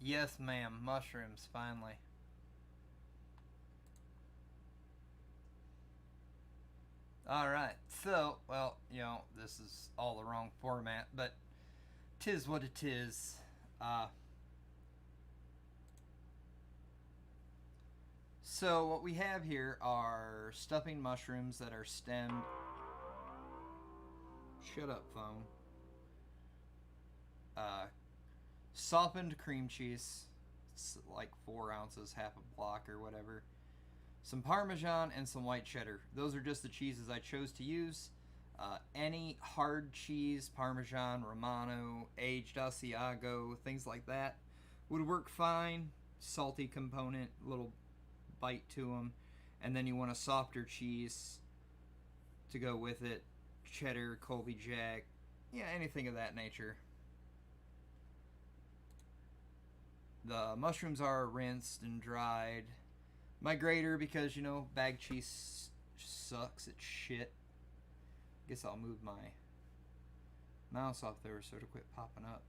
Yes, ma'am. Mushrooms, finally. Alright, so, well, this is all the wrong format, but tis what it is. Uh, so, what we have here are stuffing mushrooms that are stemmed. Shut up, phone. Uh, Softened cream cheese. It's like 4 ounces, half a block or whatever. Some Parmesan and some white cheddar. Those are just the cheeses I chose to use. Any hard cheese, Parmesan, Romano, aged Asiago, things like that would work fine. Salty component, little bite to them. And then you want a softer cheese to go with it. Cheddar, Colby Jack, yeah, anything of that nature. The mushrooms are rinsed and dried. My grater, because bag cheese sucks. It's shit. Guess I'll move my mouse off there so it'll quit popping up.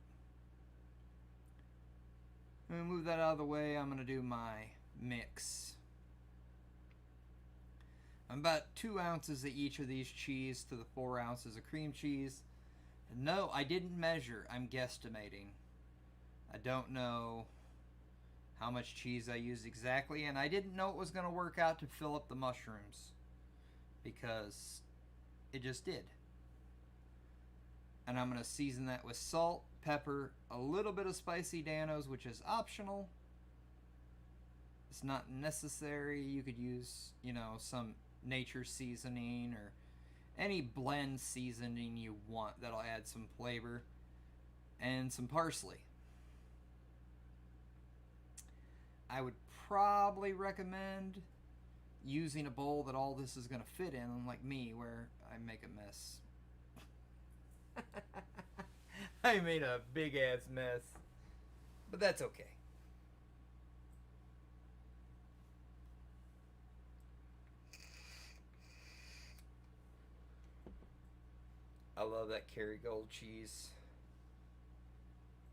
I'm gonna move that out of the way. I'm gonna do my mix. I'm about 2 ounces of each of these cheese to the 4 ounces of cream cheese. No, I didn't measure. I'm guesstimating. I don't know how much cheese I used exactly, and I didn't know it was going to work out to fill up the mushrooms because it just did. And I'm going to season that with salt, pepper, a little bit of spicy Danos, which is optional. It's not necessary. You could use, some nature seasoning or any blend seasoning you want that'll add some flavor, and some parsley. I would probably recommend using a bowl that all this is going to fit in, unlike me, where I make a mess. I made a big ass mess. But that's okay. I love that Kerrygold cheese.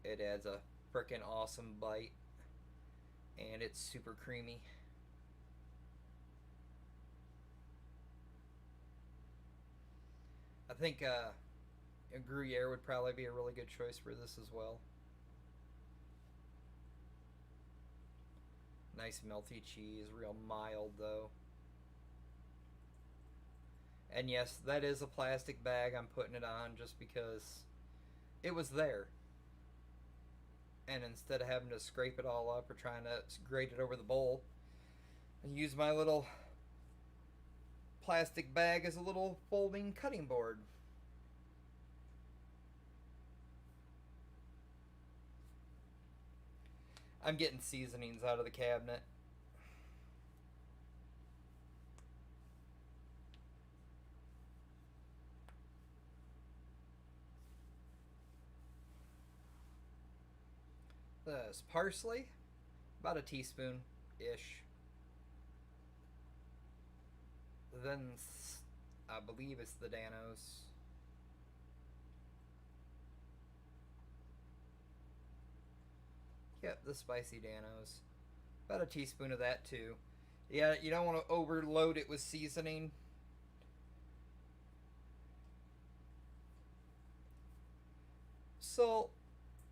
It adds a freaking awesome bite. And it's super creamy. I think a Gruyere would probably be a really good choice for this as well. Nice melty cheese, real mild though. And yes, that is a plastic bag. I'm putting it on just because it was there. And instead of having to scrape it all up or trying to grate it over the bowl, I use my little plastic bag as a little folding cutting board. I'm getting seasonings out of the cabinet. This parsley, about a teaspoon-ish. Then I believe it's the Danos. Yep, the spicy Danos. About a teaspoon of that too. Yeah, you don't want to overload it with seasoning. Salt,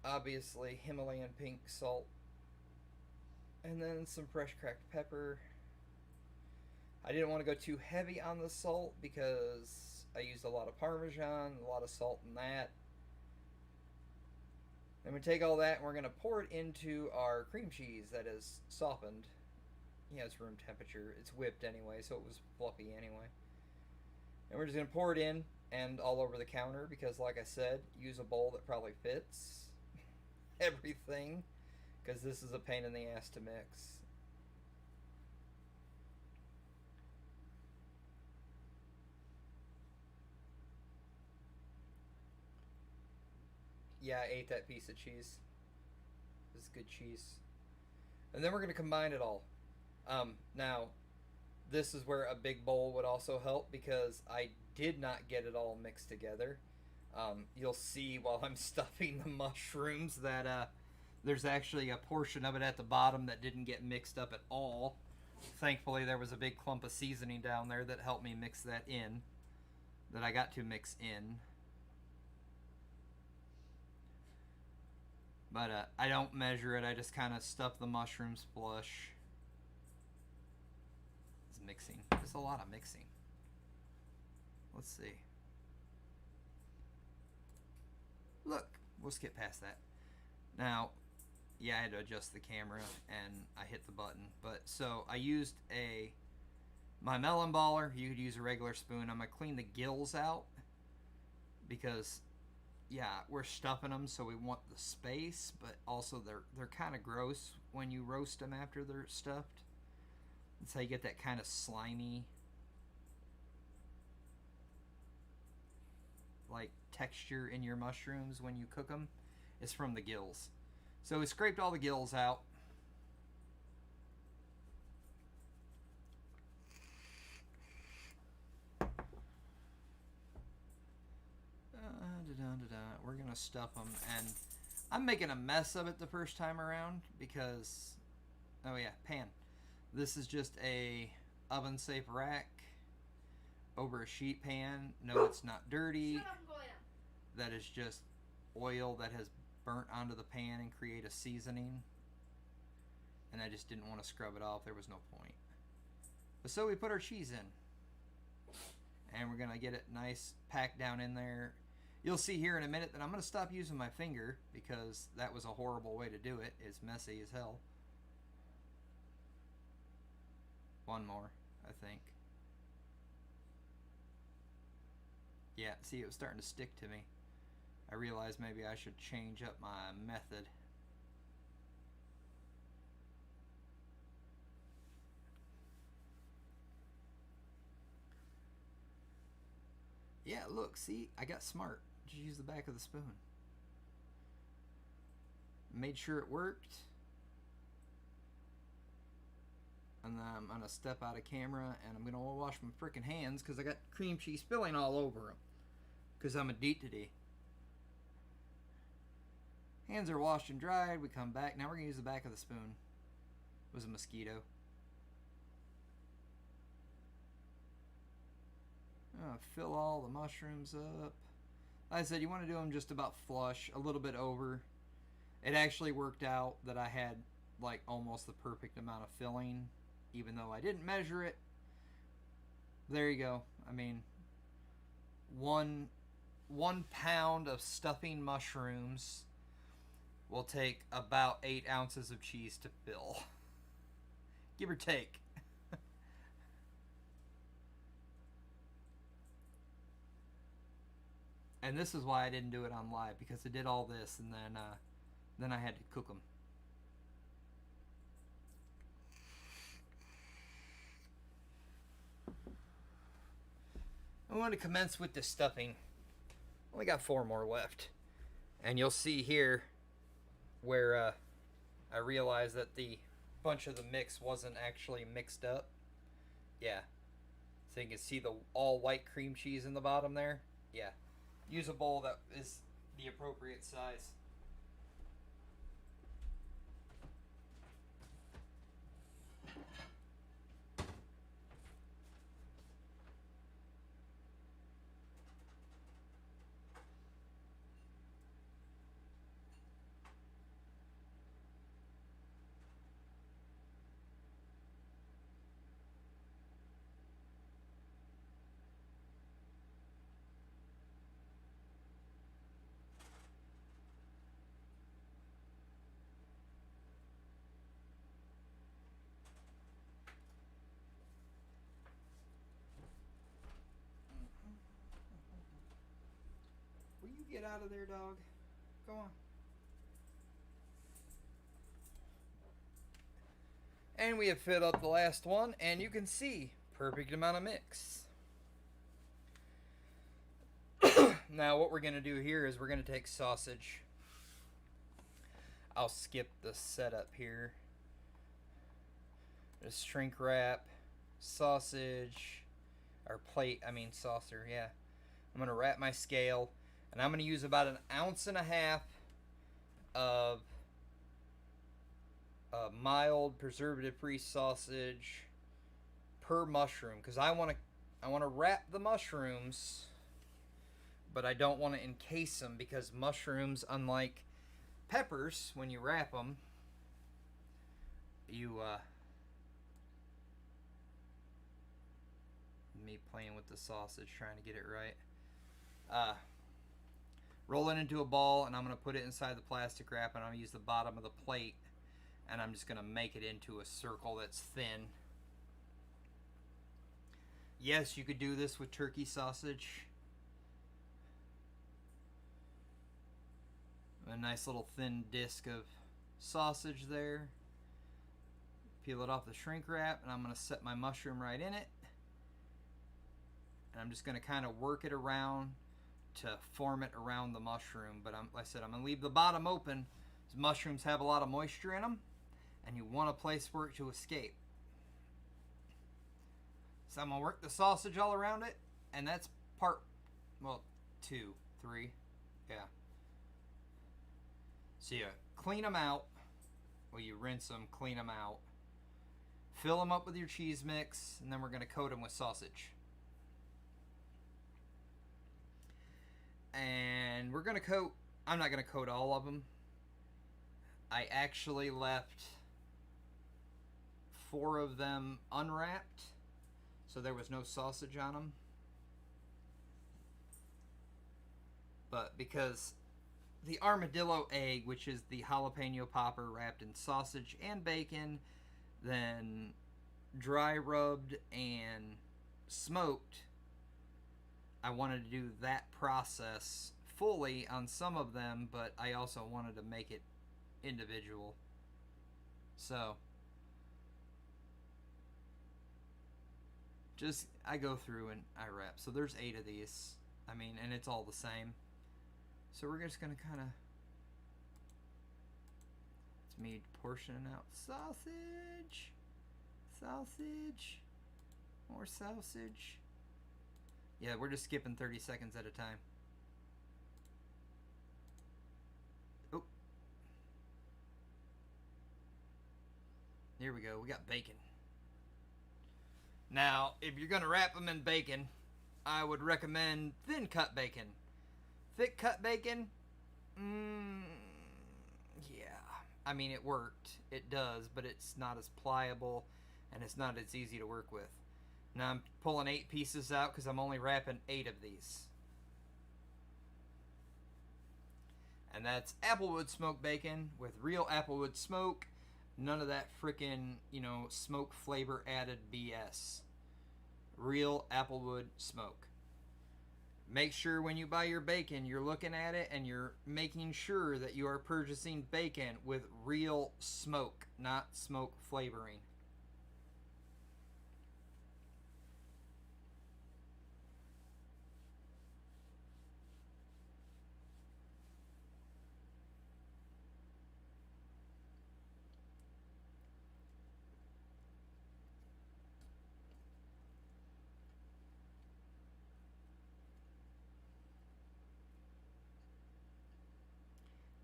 obviously Himalayan pink salt. And then some fresh cracked pepper. I didn't want to go too heavy on the salt because I used a lot of Parmesan, a lot of salt in that. Then we take all that and we're going to pour it into our cream cheese that is softened. Yeah, it's room temperature. It's whipped anyway, so it was fluffy anyway. And we're just going to pour it in and all over the counter because, like I said, use a bowl that probably fits everything because this is a pain in the ass to mix. Yeah, I ate that piece of cheese. This is good cheese. And then we're going to combine it all. Now, this is where a big bowl would also help because I did not get it all mixed together. You'll see while I'm stuffing the mushrooms that There's actually a portion of it at the bottom that didn't get mixed up at all. Thankfully, there was a big clump of seasoning down there that helped me mix that in, that I got to mix in. But I don't measure it. I just kind of stuff the mushrooms flush. It's mixing. There's a lot of mixing. Let's see. Look, we'll skip past that. Now, yeah, I had to adjust the camera and I hit the button. But so I used my melon baller. You could use a regular spoon. I'm gonna clean the gills out because, yeah, we're stuffing them, so we want the space. But also they're kind of gross when you roast them after they're stuffed. That's how you get that kind of slimy, like, texture in your mushrooms when you cook them. It's from the gills. So we scraped all the gills out. We're gonna stuff them, and I'm making a mess of it the first time around because, oh yeah, pan. This is just a oven safe rack over a sheet pan. No, it's not dirty. That is just oil that has burnt onto the pan and create a seasoning. And I just didn't want to scrub it off. There was no point. But so we put our cheese in. And we're going to get it nice packed down in there. You'll see here in a minute that I'm going to stop using my finger because that was a horrible way to do it. It's messy as hell. One more, I think. Yeah, see, it was starting to stick to me. I realized maybe I should change up my method. Yeah, look, see, I got smart. Just use the back of the spoon. Made sure it worked. And then I'm going to step out of camera and I'm going to wash my freaking hands because I got cream cheese spilling all over them. Because I'm a deet-to-dee. Hands are washed and dried. We come back. Now we're going to use the back of the spoon. It was a mosquito. Fill all the mushrooms up. Like I said, you want to do them just about flush, a little bit over. It actually worked out that I had like almost the perfect amount of filling, even though I didn't measure it. There you go. I mean, one pound of stuffing mushrooms will take about 8 ounces of cheese to fill. Give or take. And this is why I didn't do it on live, because I did all this and then I had to cook them. I want to commence with the stuffing. Only got 4 more left. And you'll see here where I realized that the bunch of the mix wasn't actually mixed up. Yeah. So you can see the all white cream cheese in the bottom there. Yeah. Use a bowl that is the appropriate size. Will you get out of there, dog? Go on. And we have filled up the last one, and you can see perfect amount of mix. Now what we're going to do here is we're going to take sausage. I'll skip the setup here. Just shrink wrap, sausage, or plate, I mean saucer, yeah. I'm going to wrap my scale, and I'm going to use about 1.5 ounces of mild preservative-free sausage per mushroom, because I want to wrap the mushrooms, but I don't want to encase them, because mushrooms, unlike peppers, when you wrap them, you me playing with the sausage trying to get it right. Roll it into a ball, and I'm going to put it inside the plastic wrap, and I'm going to use the bottom of the plate, and I'm just going to make it into a circle that's thin. Yes, you could do this with turkey sausage. A nice little thin disc of sausage there. Peel it off the shrink wrap, and I'm going to set my mushroom right in it. And I'm just going to kind of work it around to form it around the mushroom. But like I said, I'm going to leave the bottom open, because mushrooms have a lot of moisture in them, and you want a place for it to escape. So I'm going to work the sausage all around it, and that's part, well, 2, 3, yeah. So you clean them out, well, you rinse them, clean them out, fill them up with your cheese mix, and then we're going to coat them with sausage. And we're going to coat, I'm not going to coat all of them. I actually left 4 of them unwrapped, so there was no sausage on them. But because the armadillo egg, which is the jalapeno popper wrapped in sausage and bacon, then dry rubbed and smoked, I wanted to do that process fully on some of them, but I also wanted to make it individual. So just I go through and I wrap. So there's 8 of these. I mean, and it's all the same. So we're just gonna kind of, it's me portioning out sausage, more sausage. Yeah, we're just skipping 30 seconds at a time. Oh, here we go. We got bacon. Now, if you're gonna wrap them in bacon, I would recommend thin cut bacon. Thick cut bacon, yeah. I mean, it worked. It does, but it's not as pliable, and it's not as easy to work with. Now I'm pulling 8 pieces out because I'm only wrapping 8 of these. And that's applewood smoked bacon with real applewood smoke. None of that frickin', smoke flavor added BS. Real applewood smoke. Make sure when you buy your bacon, you're looking at it and you're making sure that you are purchasing bacon with real smoke, not smoke flavoring.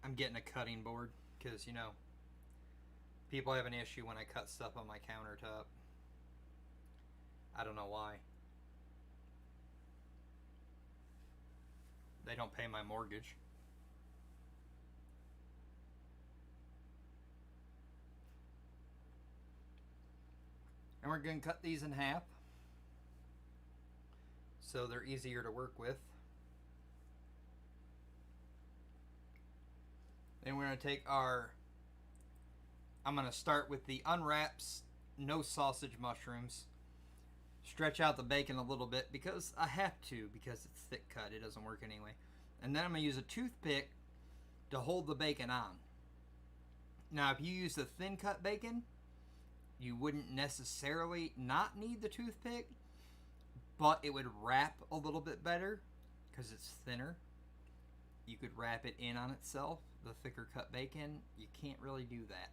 I'm getting a cutting board because, people have an issue when I cut stuff on my countertop. I don't know why. They don't pay my mortgage. And we're going to cut these in half so they're easier to work with. Then we're going to take I'm going to start with the unwraps, no sausage mushrooms. Stretch out the bacon a little bit because I have to, because it's thick cut. It doesn't work anyway. And then I'm going to use a toothpick to hold the bacon on. Now, if you use the thin cut bacon, you wouldn't necessarily not need the toothpick, but it would wrap a little bit better because it's thinner. You could wrap it in on itself. The thicker cut bacon, you can't really do that.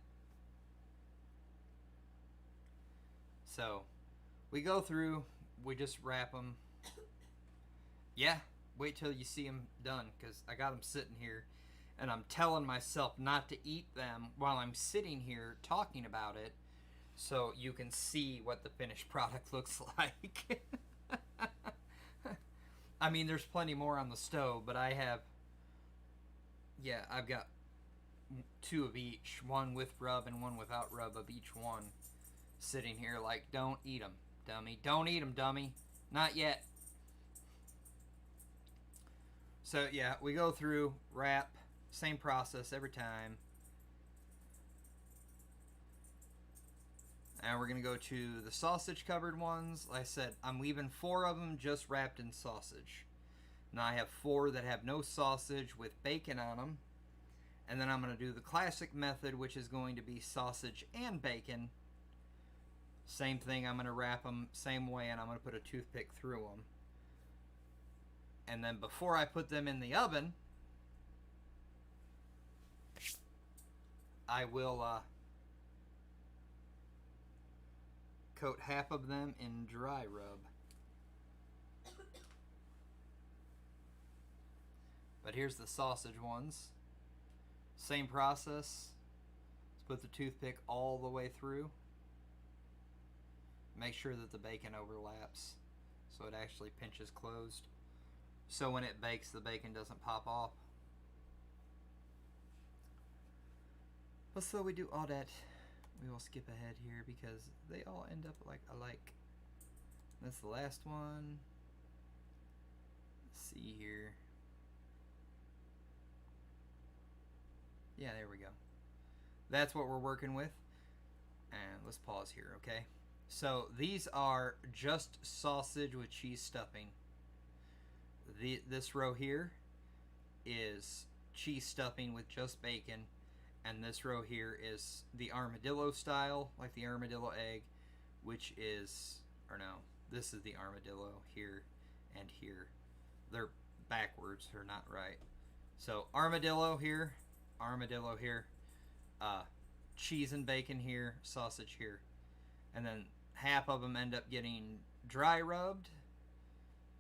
So we go through, we just wrap them. Yeah, wait till you see them done, because I got them sitting here and I'm telling myself not to eat them while I'm sitting here talking about it, so you can see what the finished product looks like. I mean, there's plenty more on the stove, but I've got two of each, one with rub and one without rub of each one, sitting here like, don't eat them, dummy. Don't eat them, dummy. Not yet. So yeah, we go through, wrap, same process every time. Now we're going to go to the sausage covered ones. Like I said, I'm leaving 4 of them just wrapped in sausage. Now I have 4 that have no sausage with bacon on them. And then I'm going to do the classic method, which is going to be sausage and bacon. Same thing, I'm going to wrap them same way, and I'm going to put a toothpick through them. And then before I put them in the oven, I will coat half of them in dry rub. But here's the sausage ones. Same process. Let's put the toothpick all the way through. Make sure that the bacon overlaps so it actually pinches closed. So when it bakes, the bacon doesn't pop off. But so we do all that. We will skip ahead here because they all end up like alike. That's the last one. Let's see here. Yeah, there we go. That's what we're working with. And let's pause here, okay? So these are just sausage with cheese stuffing. This row here is cheese stuffing with just bacon. And this row here is the armadillo style, like the armadillo egg, which is, or no, this is the armadillo here and here. They're backwards, or not right. So armadillo here, cheese and bacon here, sausage here. And then half of them end up getting dry rubbed.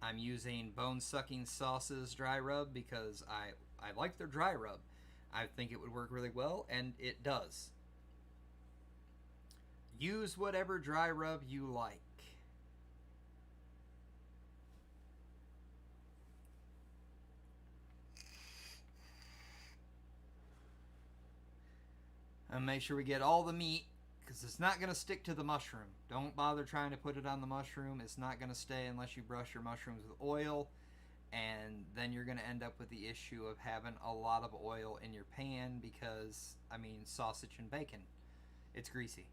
I'm using bone sucking sauces dry rub because I like their dry rub. I think it would work really well, and it does. Use whatever dry rub you like. And make sure we get all the meat, because it's not going to stick to the mushroom. Don't bother trying to put it on the mushroom. It's not going to stay unless you brush your mushrooms with oil. And then you're going to end up with the issue of having a lot of oil in your pan because, I mean, sausage and bacon. It's greasy.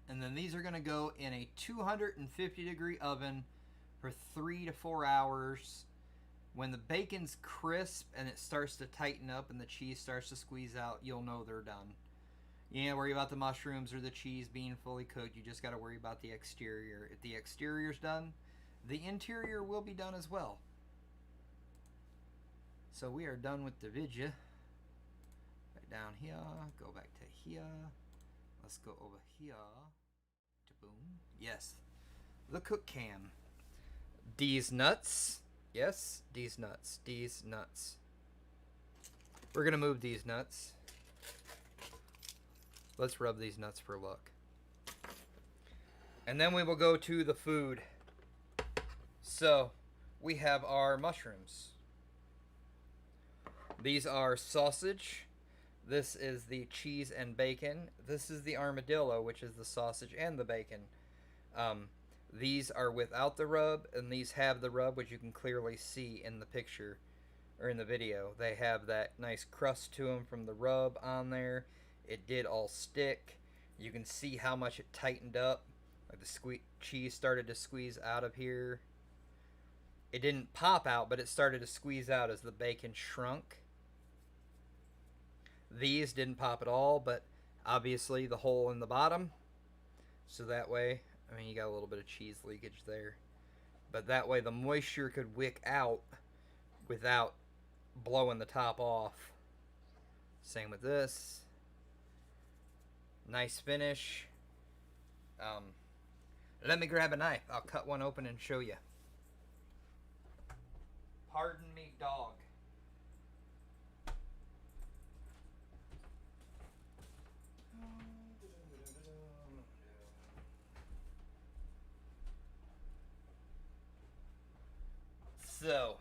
And then these are going to go in a 250 degree oven for 3 to 4 hours. When the bacon's crisp and it starts to tighten up and the cheese starts to squeeze out, you'll know they're done. You ain't worry about the mushrooms or the cheese being fully cooked. You just got to worry about the exterior. If the exterior's done, the interior will be done as well. So we are done with the video. Back down here. Go back to here. Let's go over here. Boom. Yes. The cook cam. These nuts. Yes, these nuts. These nuts. We're going to move these nuts. Let's rub these nuts for luck. And then we will go to the food. So, we have our mushrooms. These are sausage. This is the cheese and bacon. This is the armadillo, which is the sausage and the bacon. These are without the rub, and these have the rub, which you can clearly see in the picture, or in the video. They have that nice crust to them from the rub on there. It did all stick. You can see how much it tightened up. Like the cheese started to squeeze out of here. It didn't pop out, but it started to squeeze out as the bacon shrunk. These didn't pop at all, but obviously the hole in the bottom. So that way, I mean, you got a little bit of cheese leakage there. But that way the moisture could wick out without blowing the top off. Same with this. Nice finish. Let me grab a knife. I'll cut one open and show you. Pardon me, dog. So,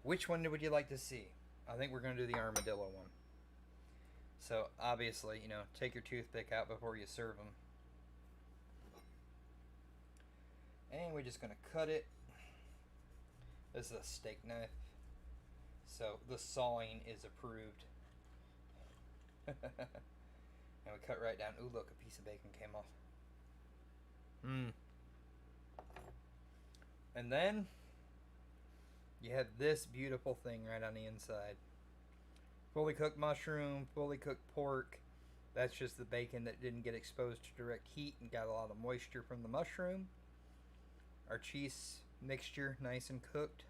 which one would you like to see? I think we're going to do the armadillo one. So, obviously, you know, take your toothpick out before you serve them. And we're just going to cut it. This is a steak knife. So, the sawing is approved. And we cut right down. Ooh, look, a piece of bacon came off. And then you have this beautiful thing right on the inside. Fully cooked mushroom, fully cooked pork. That's just the bacon that didn't get exposed to direct heat and got a lot of moisture from the mushroom. Our cheese mixture, nice and cooked.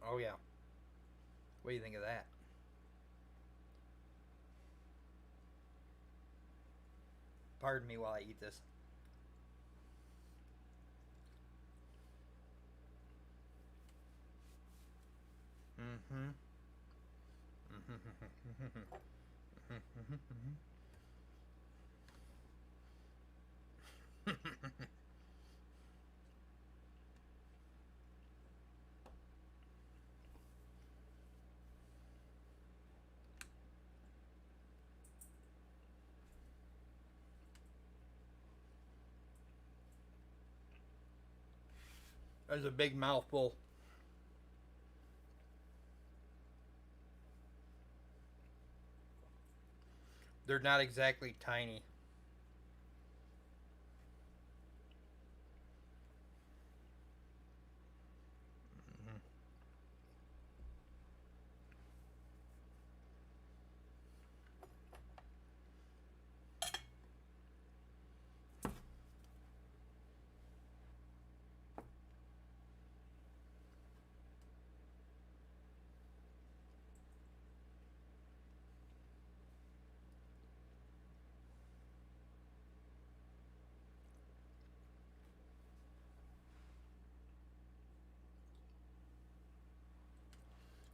Oh yeah. What do you think of that? Pardon me while I eat this. That's a big mouthful. They're not exactly tiny.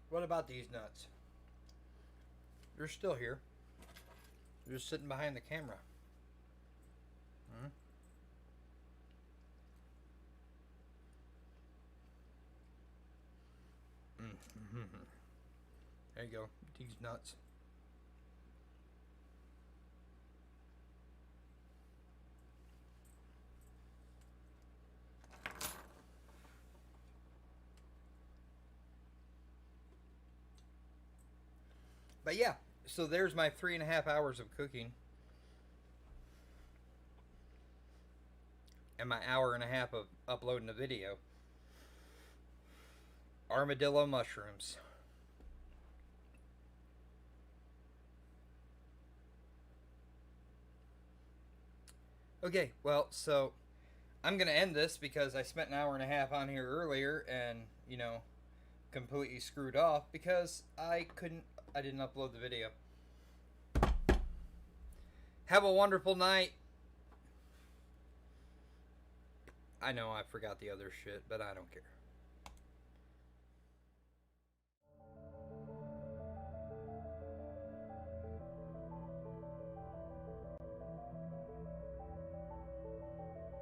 What about these nuts? They're still here. They're just sitting behind the camera. There you go. These nuts. But yeah, so there's my 3.5 hours of cooking. And my hour and a half of uploading a video. Armadillo mushrooms. Okay, well, so I'm going to end this because I spent an hour and a half on here earlier and, you know, completely screwed off because I didn't upload the video. Have a wonderful night. I know I forgot the other shit, but I don't care.